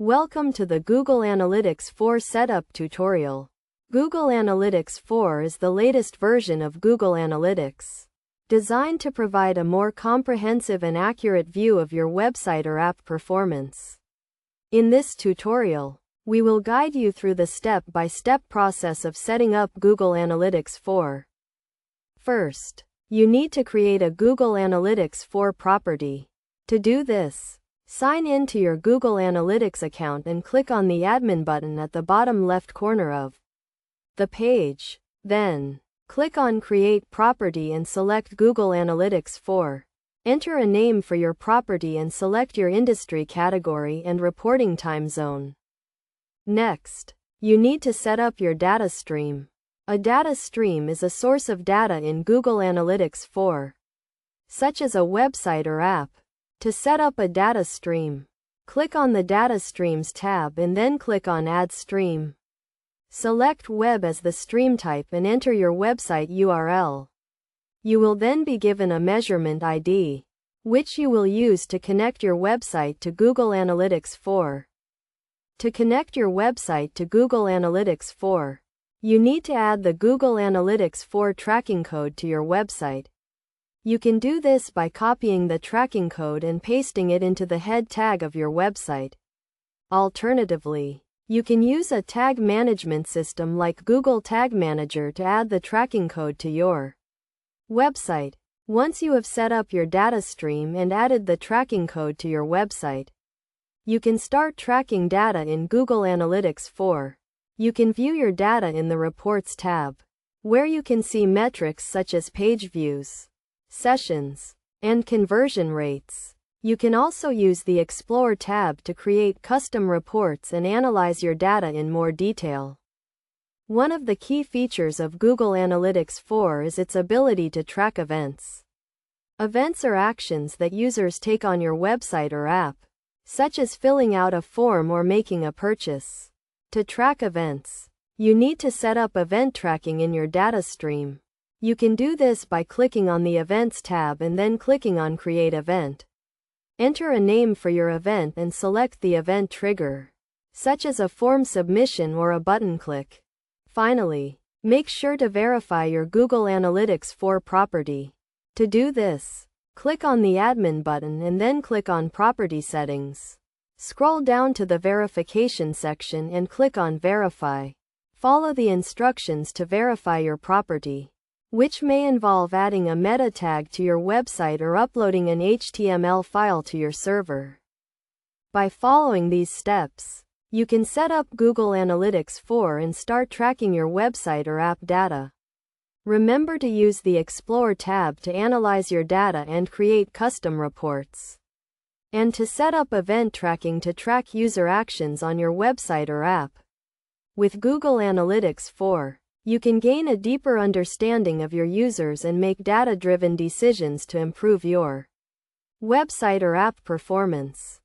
Welcome to the Google Analytics 4 Setup tutorial. Google Analytics 4 is the latest version of Google Analytics, designed to provide a more comprehensive and accurate view of your website or app performance. In this tutorial, we will guide you through the step-by-step process of setting up Google Analytics 4. First, you need to create a Google Analytics 4 property. To do this, sign in to your Google Analytics account and click on the admin button at the bottom left corner of the page. Then, click on Create Property and select Google Analytics 4. Enter a name for your property and select your industry category and reporting time zone. Next, you need to set up your data stream. A data stream is a source of data in Google Analytics 4, such as a website or app. To set up a data stream, click on the Data Streams tab and then click on Add Stream. Select Web as the stream type and enter your website URL. You will then be given a measurement ID, which you will use to connect your website to Google Analytics 4. To connect your website to Google Analytics 4, you need to add the Google Analytics 4 tracking code to your website. You can do this by copying the tracking code and pasting it into the head tag of your website. Alternatively, you can use a tag management system like Google Tag Manager to add the tracking code to your website. Once you have set up your data stream and added the tracking code to your website, you can start tracking data in Google Analytics 4. You can view your data in the Reports tab, where you can see metrics such as page views, sessions, and conversion rates. You can also use the Explore tab to create custom reports and analyze your data in more detail. One of the key features of Google Analytics 4 is its ability to track events. Events are actions that users take on your website or app, such as filling out a form or making a purchase. To track events, you need to set up event tracking in your data stream. You can do this by clicking on the Events tab and then clicking on Create Event. Enter a name for your event and select the event trigger, such as a form submission or a button click. Finally, make sure to verify your Google Analytics 4 property. To do this, click on the Admin button and then click on Property Settings. Scroll down to the Verification section and click on Verify. Follow the instructions to verify your property, which may involve adding a meta tag to your website or uploading an HTML file to your server. By following these steps, you can set up Google Analytics 4 and start tracking your website or app data. Remember to use the Explore tab to analyze your data and create custom reports, and to set up event tracking to track user actions on your website or app. With Google Analytics 4, you can gain a deeper understanding of your users and make data-driven decisions to improve your website or app performance.